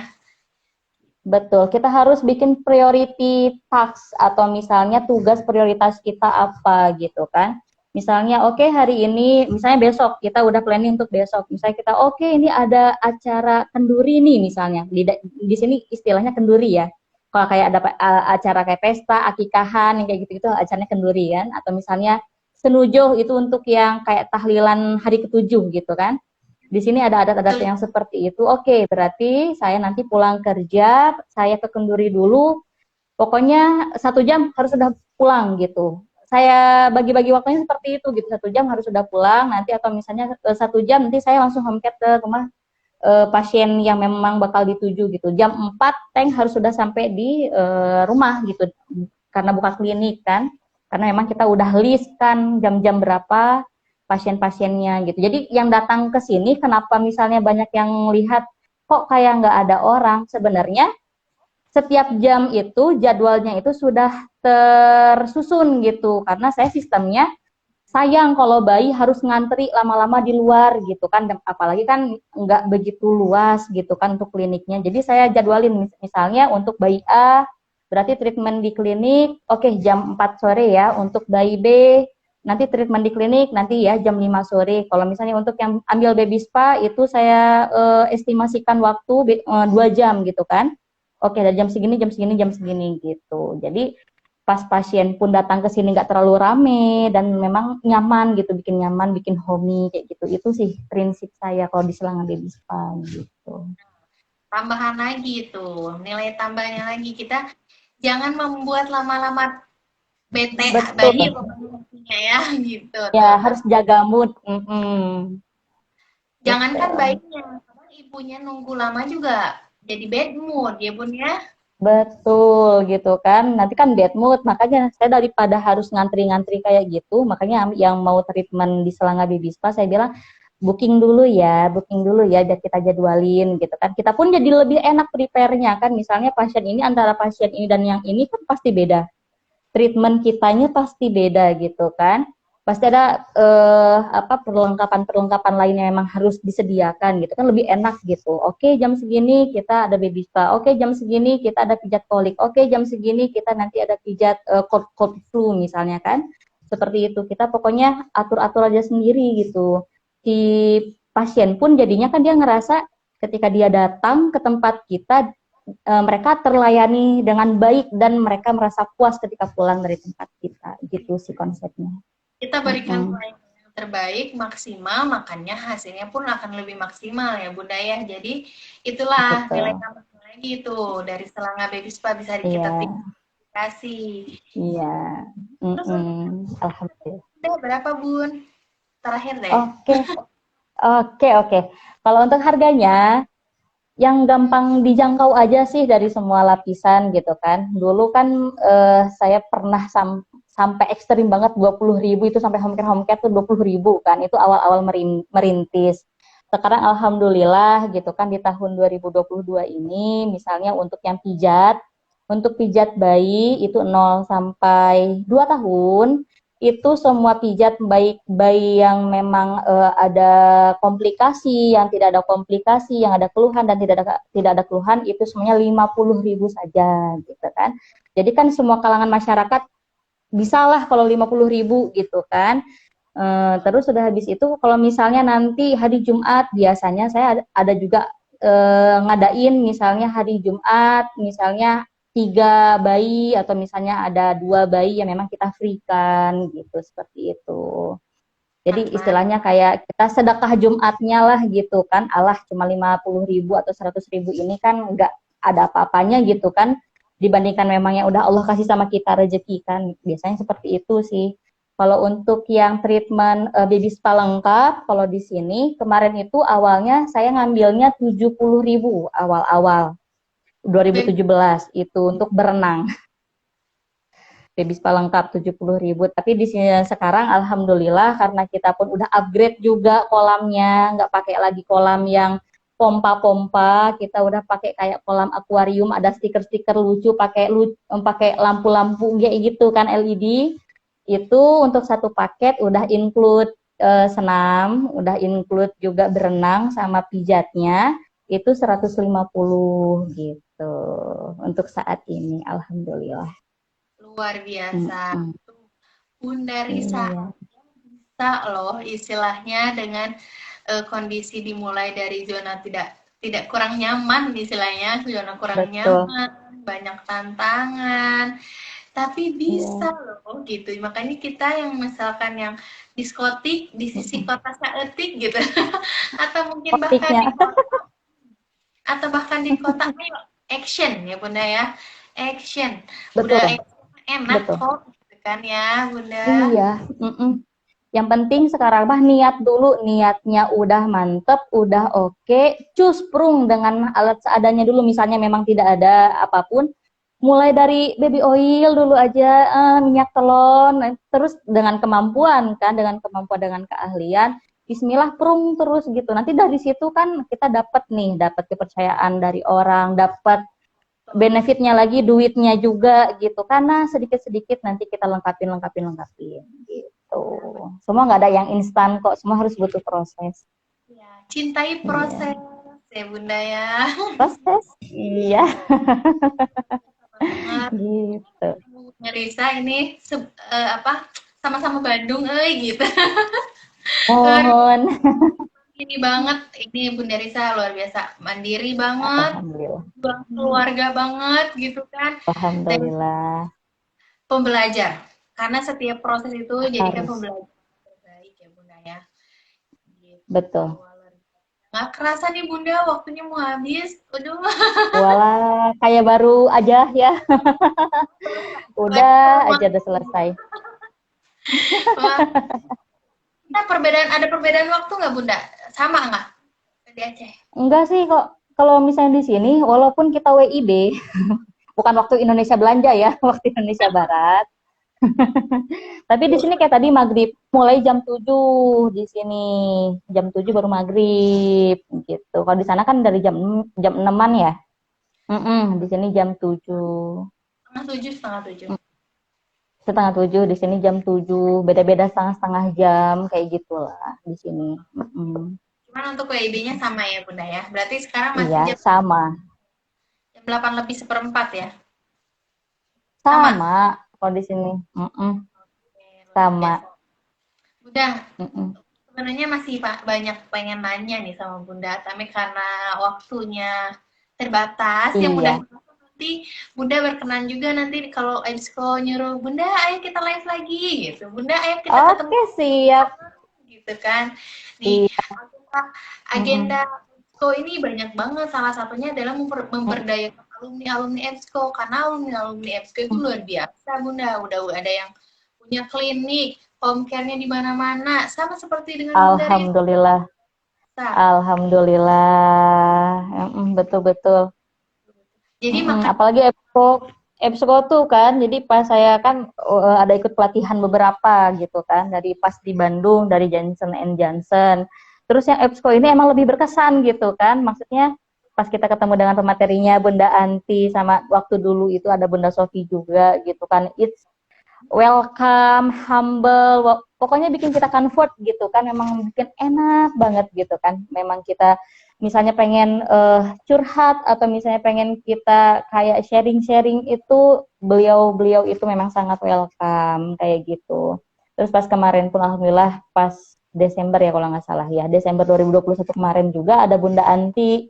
S2: Betul, kita harus bikin priority task atau misalnya tugas prioritas kita apa gitu kan. Misalnya oke, hari ini, misalnya besok kita udah planning untuk besok. Misalnya kita oke, ini ada acara kenduri nih misalnya. Di sini istilahnya kenduri ya. Kalau kayak ada acara kayak pesta, akikahan, yang kayak gitu-gitu acaranya kenduri kan. Atau misalnya senujoh itu untuk yang kayak tahlilan hari ketujuh gitu kan. Di sini ada adat-adat
S1: Betul.
S2: yang seperti itu. Oke, berarti saya nanti pulang kerja, saya ke Kenduri dulu. Pokoknya 1 jam harus sudah pulang gitu. Saya bagi-bagi waktunya seperti itu gitu. 1 jam harus sudah pulang nanti, atau misalnya 1 jam nanti saya langsung home care ke rumah pasien yang memang bakal dituju gitu. Jam 4 tank harus sudah sampai di rumah gitu. Karena buka klinik kan. Karena memang kita udah list kan jam-jam berapa pasien-pasiennya gitu. Jadi yang datang ke sini kenapa misalnya banyak yang lihat kok kayak nggak ada orang, sebenarnya setiap jam itu jadwalnya itu sudah tersusun gitu. Karena saya sistemnya sayang kalau bayi harus ngantri lama-lama di luar gitu kan, apalagi kan nggak begitu luas gitu kan untuk kliniknya. Jadi saya jadwalin misalnya untuk bayi A berarti treatment di klinik oke, jam 4 sore ya, untuk bayi B nanti treatment di klinik nanti ya jam 5 sore. Kalau misalnya untuk yang ambil baby spa itu saya estimasikan waktu 2 jam gitu kan. Oke, dari jam segini, jam segini, jam segini gitu. Jadi pas pasien pun datang ke sini nggak terlalu rame dan memang nyaman gitu, bikin nyaman, bikin homey kayak gitu. Itu sih prinsip saya kalau di Selangor Baby Spa gitu.
S1: Tambahan lagi tuh, nilai tambahnya lagi, kita jangan membuat lama-lama bete bayi
S2: Betul.
S1: pokoknya ya gitu
S2: Ya
S1: tuh.
S2: harus jaga mood.
S1: Jangankan
S2: Betul.
S1: bayinya, kadang ibunya nunggu lama juga jadi bad mood ya Bun ya.
S2: Betul gitu kan. Nanti kan bad mood, makanya saya daripada harus ngantri-ngantri kayak gitu, makanya yang mau treatment di Selangor Baby Spa saya bilang booking dulu ya biar kita jadwalin gitu kan. Kita pun jadi lebih enak prepare-nya kan. Misalnya pasien ini antara pasien ini dan yang ini kan pasti beda. Treatment kitanya pasti beda gitu kan. Pasti ada apa perlengkapan-perlengkapan lain yang memang harus disediakan gitu kan, lebih enak gitu. Oke, jam segini kita ada baby spa. Oke, jam segini kita ada pijat kolik. Oke, jam segini kita nanti ada pijat cold flu misalnya kan. Seperti itu. Kita pokoknya atur-atur aja sendiri gitu. Si pasien pun jadinya kan dia ngerasa ketika dia datang ke tempat kita mereka terlayani dengan baik dan mereka merasa puas ketika pulang dari tempat kita, gitu sih konsepnya.
S1: Kita berikan
S2: Mm-mm.
S1: pelayanan yang terbaik, maksimal, makanya hasilnya pun akan lebih maksimal ya Bunda ya. Jadi itulah nilai
S2: Betul.
S1: tambah lagi itu dari Selangor Baby Spa bisa kita
S2: Iya,
S1: kasih.
S2: iya.
S1: Terus untuk
S2: Alhamdulillah.
S1: harga berapa Bun? Terakhir deh.
S2: Oke, oke. Kalau untuk harganya, yang gampang dijangkau aja sih dari semua lapisan gitu kan. Dulu kan saya pernah sampai ekstrim banget 20.000 itu sampai home care tuh 20.000 kan. Itu awal-awal merintis. Sekarang alhamdulillah gitu kan di tahun 2022 ini misalnya untuk yang pijat, untuk pijat bayi itu 0 sampai 2 tahun itu semua pijat baik bayi yang memang ada komplikasi, yang tidak ada komplikasi, yang ada keluhan dan tidak ada keluhan itu semuanya 50.000 saja gitu kan. Jadi kan semua kalangan masyarakat bisalah kalau 50.000 gitu kan. Terus sudah habis itu kalau misalnya nanti hari Jumat biasanya saya ada juga ngadain misalnya hari Jumat misalnya 3 bayi atau misalnya ada 2 bayi yang memang kita free kan gitu seperti itu. Jadi istilahnya kayak kita sedekah Jumatnya lah gitu kan. Allah cuma 50.000 atau 100.000 ini kan nggak ada apa-apanya gitu kan dibandingkan memang yang udah Allah kasih sama kita rezeki kan. Biasanya seperti itu sih. Kalau untuk yang treatment baby spa lengkap, kalau di sini kemarin itu awalnya saya ngambilnya 70.000 awal-awal 2017 itu untuk berenang. Baby spa lengkap 70.000. Tapi di sini sekarang alhamdulillah karena kita pun udah upgrade juga kolamnya, nggak pakai lagi kolam yang pompa-pompa, kita udah pakai kayak kolam akuarium, ada stiker-stiker lucu, pakai lampu-lampu kayak gitu kan LED. Itu untuk satu paket udah include senam, udah include juga berenang sama pijatnya, itu 150 gitu untuk saat ini alhamdulillah.
S1: Luar biasa. Bunda Risa
S2: Iya.
S1: bisa loh istilahnya dengan kondisi dimulai dari zona tidak kurang nyaman istilahnya, zona kurang nyaman, banyak tantangan, tapi bisa loh gitu. Makanya kita yang misalkan yang diskotik di sisi kota Saetik gitu atau mungkin bahkan di kota ayo action ya Bunda ya, action. Udah enak kok gitu kan ya Bunda.
S2: Iya. Yang penting sekarang mah niat dulu, niatnya udah mantep, udah oke, cus prung dengan alat seadanya dulu. Misalnya memang tidak ada apapun, mulai dari baby oil dulu aja, minyak telon, terus dengan kemampuan kan, dengan keahlian, Bismillah prung terus gitu. Nanti dari situ kan kita dapat kepercayaan dari orang, dapat benefitnya lagi, duitnya juga gitu. Karena sedikit-sedikit nanti kita lengkapin gitu. Semua nggak ada yang instan kok, semua harus butuh proses.
S1: Ya, cintai proses ya Bunda ya.
S2: Proses, iya. Gitu.
S1: Bunda Risa ini sama-sama Bandung, gitu.
S2: Mohon.
S1: Ini banget, ini Bunda Risa luar biasa, mandiri banget, keluarga banget gitu kan.
S2: Alhamdulillah.
S1: Pembelajar, karena setiap proses itu jadikan pembelajaran terbaik ya Bunda ya. Gitu.
S2: Betul.
S1: Nggak kerasa nih Bunda, waktunya mau habis. Aduh.
S2: Walah, kayak baru aja ya. Udah selesai.
S1: Nah, ada perbedaan waktu nggak Bunda? Sama nggak di Aceh?
S2: Enggak sih kok. Kalau misalnya di sini, walaupun kita WIB, bukan waktu Indonesia belanja ya, waktu Indonesia Barat. Tapi di sini kayak tadi maghrib, mulai jam 7 di sini. Jam 7 baru maghrib gitu. Kalau di sana kan dari jam 6-an ya. Di sini jam 7. Setengah 7 di sini jam 7. Beda-beda setengah jam kayak gitulah di sini.
S1: Cuman untuk WIB-nya sama ya Bunda ya. Berarti sekarang masih
S2: jam sama.
S1: Jam 8:04 ya.
S2: Sama kalau di sini. Sama.
S1: Bunda, sebenarnya masih banyak pengen nanya nih sama Bunda, tapi karena waktunya terbatas, yang Bunda nanti Bunda berkenan juga nanti kalau EBSCO nyuruh Bunda, ayo kita live lagi gitu. Bunda, ayo kita ketemu.
S2: Oke, siap.
S1: Gitu kan. Di agenda EBSCO ini banyak banget. Salah satunya adalah memperdayakan alumni EBSCO, karena alumni EBSCO itu luar biasa Bunda. Udah ada yang punya klinik, home care-nya di mana-mana, sama seperti dengan
S2: Alhamdulillah. Alhamdulillah. Betul-betul. Jadi apalagi EBSCO tuh kan, jadi pas saya kan ada ikut pelatihan beberapa gitu kan, dari pas di Bandung, dari Johnson and Johnson. Terus yang EBSCO ini emang lebih berkesan gitu kan, maksudnya pas kita ketemu dengan pematerinya Bunda Anti, sama waktu dulu itu ada Bunda Sofi juga gitu kan, it's welcome, humble, pokoknya bikin kita comfort gitu kan, memang bikin enak banget gitu kan. Memang kita misalnya pengen curhat atau misalnya pengen kita kayak sharing-sharing itu beliau-beliau itu memang sangat welcome kayak gitu. Terus pas kemarin pun alhamdulillah pas Desember ya kalau nggak salah ya, Desember 2021 kemarin juga ada Bunda Anti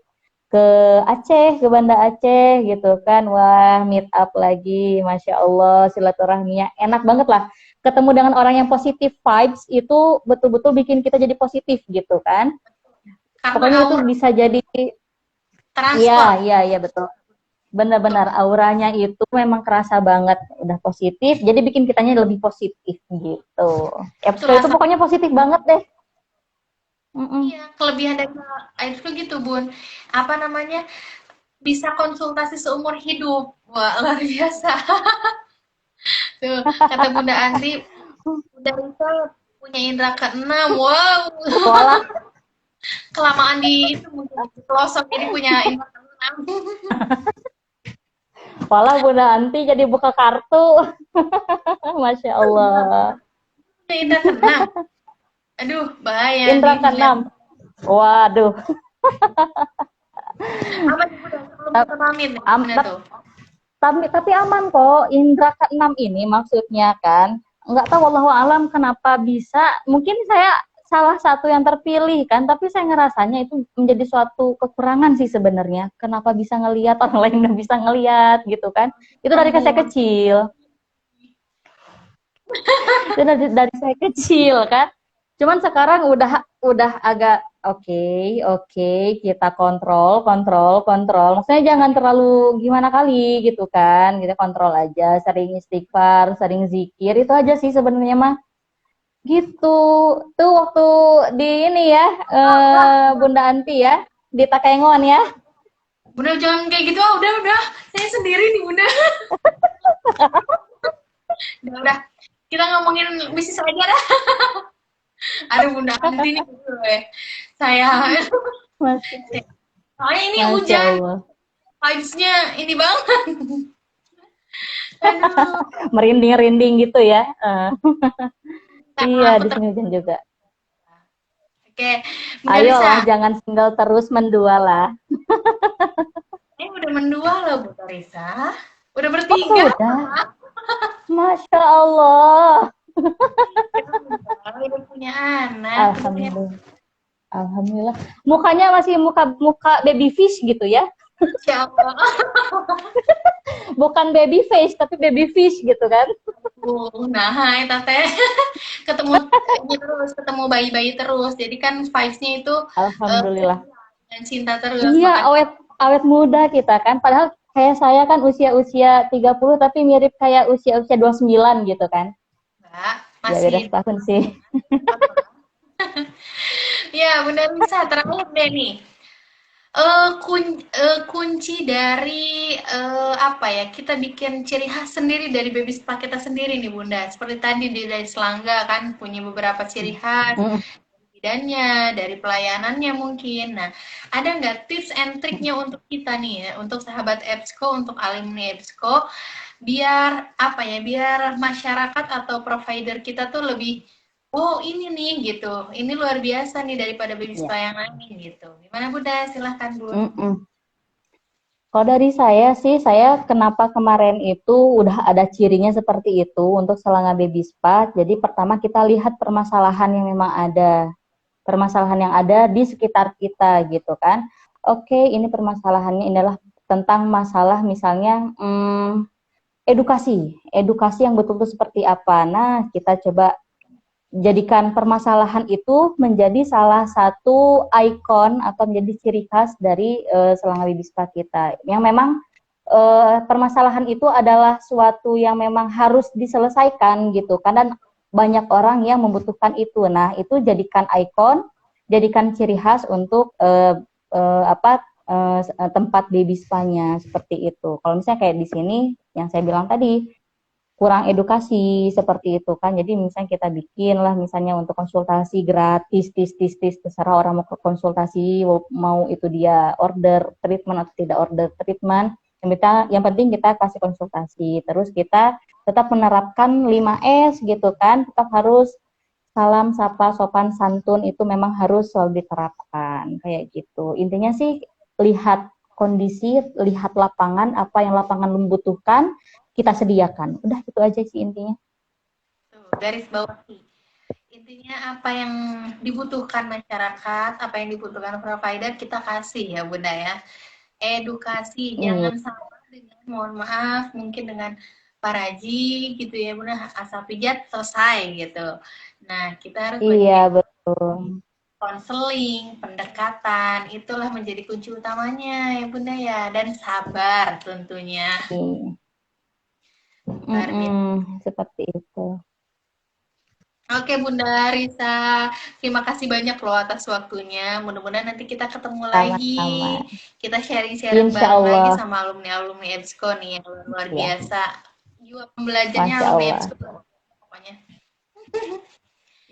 S2: ke Aceh, ke Banda Aceh gitu kan. Wah, meet up lagi, Masya Allah, silaturahminya enak banget lah. Ketemu dengan orang yang positif vibes itu betul-betul bikin kita jadi positif gitu kan.
S1: Karena
S2: Pokoknya itu
S1: aura
S2: bisa jadi,
S1: transport.
S2: iya betul. Benar-benar auranya itu memang kerasa banget, udah positif, jadi bikin kitanya lebih positif gitu.
S1: Itu
S2: EBSCO itu
S1: rasa.
S2: pokoknya positif banget deh. Mm-mm.
S1: Iya, kelebihan dari itu gitu, Bun. Apa namanya? Bisa konsultasi seumur hidup. Wah, luar biasa. Tuh, kata Bunda Andi, Bunda Risa punya indera keenam. Wow,
S2: Walah,
S1: kelamaan di itu mungkin di pelosok jadi punya indera keenam.
S2: walah Bunda Anti jadi buka kartu. Masya Allah.
S1: Punya indera keenam. Aduh, bahaya
S2: Indra
S1: nih dilihat.
S2: keenam. Waduh.
S1: Apa nih Bunda sebelum
S2: Ta-
S1: kita pamit nih?
S2: am-
S1: Gimana
S2: ta-
S1: tuh?
S2: tapi aman kok. Indra keenam ini maksudnya kan. Nggak tahu wallahu alam kenapa bisa. Mungkin saya salah satu yang terpilih kan. Tapi saya ngerasanya itu menjadi suatu kekurangan sih sebenarnya. Kenapa bisa ngelihat orang lain nggak bisa ngelihat gitu kan. Itu dari saya
S1: Ampun.
S2: kecil. Itu dari saya kecil kan. Cuman sekarang udah agak oke, kita kontrol. Maksudnya jangan terlalu gimana kali gitu kan. Kita kontrol aja, sering istighfar, sering zikir, itu aja sih sebenarnya mah. Gitu. Tuh waktu di ini ya, Bunda Anti ya, di Takengon ya.
S1: Bunda jangan kayak gitu, ah, udah. Saya sendiri nih, Bunda. Udah. Kita ngomongin bisnis aja dah. Aduh, Bunda Andi nih gue. Saya
S2: Masya,
S1: soalnya ini
S2: Masya
S1: hujan,
S2: Allah.
S1: vibes-nya ini banget. Aduh,
S2: Merinding-rinding gitu ya.
S1: emang
S2: Iya,
S1: aku
S2: di sini hujan juga.
S1: oke, Bunda
S2: Ayolah,
S1: Risa.
S2: jangan single terus, mendua lah.
S1: Ini udah mendua loh, Bunda Risa. Udah
S2: Oh,
S1: bertiga.
S2: sudah. Masya Allah.
S1: Udah punya anak, udah punya
S2: Alhamdulillah. Alhamdulillah. Mukanya masih muka baby fish gitu ya.
S1: siapa?
S2: Bukan baby face, tapi baby fish gitu kan.
S1: Nah, hai Tete. Ketemu ini terus, ketemu bayi-bayi terus. Jadi kan vibes-nya itu
S2: Alhamdulillah.
S1: dan cinta terus.
S2: Iya,
S1: Makanya
S2: awet muda kita kan. Padahal kayak saya kan usia-usia 30 tapi mirip kayak usia-usia 29 gitu kan.
S1: Mbak
S2: Ya beda
S1: masih
S2: setahun sih.
S1: ya Bunda Lisa terakhir deh nih. Kunci dari apa ya? Kita bikin ciri khas sendiri dari baby spa kita sendiri nih Bunda. Seperti tadi dari Selangga kan punya beberapa ciri khas
S2: Mm,
S1: bidannya, dari pelayanannya mungkin. Nah, ada nggak tips and triknya untuk kita nih ya, untuk sahabat EBSCO, untuk alumni EBSCO, biar apa ya, biar masyarakat atau provider kita tuh lebih, oh ini nih gitu, ini luar biasa nih daripada baby
S2: ya.
S1: spa yang lain gitu. Gimana Bunda? Silahkan Bun.
S2: Mm-mm. Kalau dari saya sih, saya kenapa kemarin itu udah ada cirinya seperti itu untuk Selangga Baby Spa. Jadi pertama kita lihat permasalahan yang memang ada. Permasalahan yang ada di sekitar kita gitu kan. Oke, ini permasalahannya adalah tentang masalah misalnya edukasi yang betul-betul seperti apa. Nah, kita coba jadikan permasalahan itu menjadi salah satu ikon atau menjadi ciri khas dari Selangor Bispa kita. Yang memang permasalahan itu adalah suatu yang memang harus diselesaikan gitu. Karena banyak orang yang membutuhkan itu. Nah, itu jadikan ikon, jadikan ciri khas untuk tempat baby spa-nya seperti itu. Kalau misalnya kayak di sini yang saya bilang tadi, kurang edukasi seperti itu kan. Jadi misalnya kita bikin lah misalnya untuk konsultasi gratis, terserah orang mau konsultasi, mau itu dia order treatment atau tidak order treatment. Yang penting kita kasih konsultasi. Terus kita tetap menerapkan 5S gitu kan, tetap harus salam, sapa, sopan, santun itu memang harus selalu diterapkan kayak gitu. Intinya sih lihat kondisi, lihat lapangan, apa yang lapangan membutuhkan, kita sediakan. Udah itu aja sih intinya.
S1: Tuh, garis bawahi. Intinya apa yang dibutuhkan masyarakat, apa yang dibutuhkan provider kita kasih ya Bunda ya. Edukasi, jangan sama dengan, mohon maaf, mungkin dengan Pak Raji gitu ya Bunda, asal pijat selesai gitu. Nah, kita harus
S2: Iya, betul.
S1: konseling, pendekatan, itulah menjadi kunci utamanya ya Bunda ya. Dan sabar tentunya. Luar biasa.
S2: Seperti itu.
S1: Oke Bunda Risa, terima kasih banyak loh atas waktunya. Mudah-mudahan nanti kita ketemu lagi,
S2: Sama-sama.
S1: kita sharing-sharing
S2: Insya
S1: bareng lagi
S2: Allah.
S1: sama alumni-alumni EBSCO nih yang luar
S2: Ya,
S1: biasa. Juga pembelajarnya
S2: Masya
S1: alumni
S2: Allah.
S1: EBSCO pokoknya.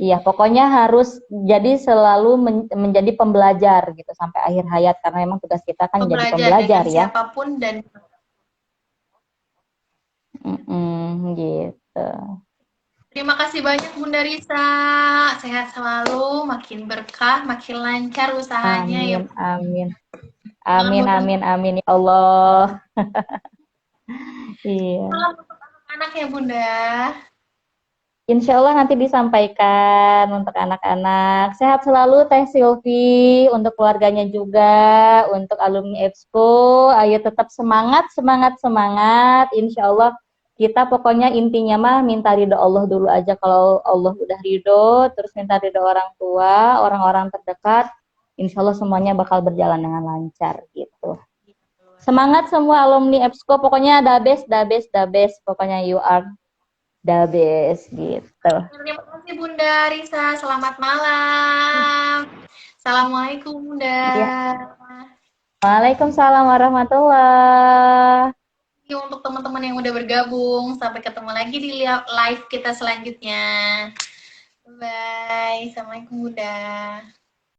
S2: Iya, pokoknya harus jadi selalu menjadi pembelajar gitu sampai akhir hayat karena memang tugas kita kan jadi
S1: Pembelajar
S2: pembelajar
S1: dengan
S2: ya.
S1: siapapun dan
S2: Gitu.
S1: terima kasih banyak Bunda Risa. Sehat selalu, makin berkah, makin lancar usahanya ya.
S2: Amin, amin.
S1: Jangan
S2: Amin,
S1: bosan.
S2: amin, amin ya Allah. Iya.
S1: Salam untuk anak-anak ya Bunda.
S2: Insya Allah nanti disampaikan untuk anak-anak. Sehat selalu Teh Silvi, untuk keluarganya juga, untuk alumni EBSCO. Ayo tetap semangat, semangat, semangat. Insya Allah kita pokoknya intinya mah minta ridho Allah dulu aja. Kalau Allah udah ridho, terus minta ridho orang tua, orang-orang terdekat, insya Allah semuanya bakal berjalan dengan lancar gitu. Semangat semua alumni EBSCO, pokoknya the best, the best, the best. Pokoknya you are the best gitu.
S1: Terima kasih Bunda Risa, selamat malam. Assalamualaikum Bunda.
S2: Ya. Waalaikumsalam warahmatullah.
S1: Untuk teman-teman yang udah bergabung, sampai ketemu lagi di live kita selanjutnya. Bye, assalamualaikum Bunda.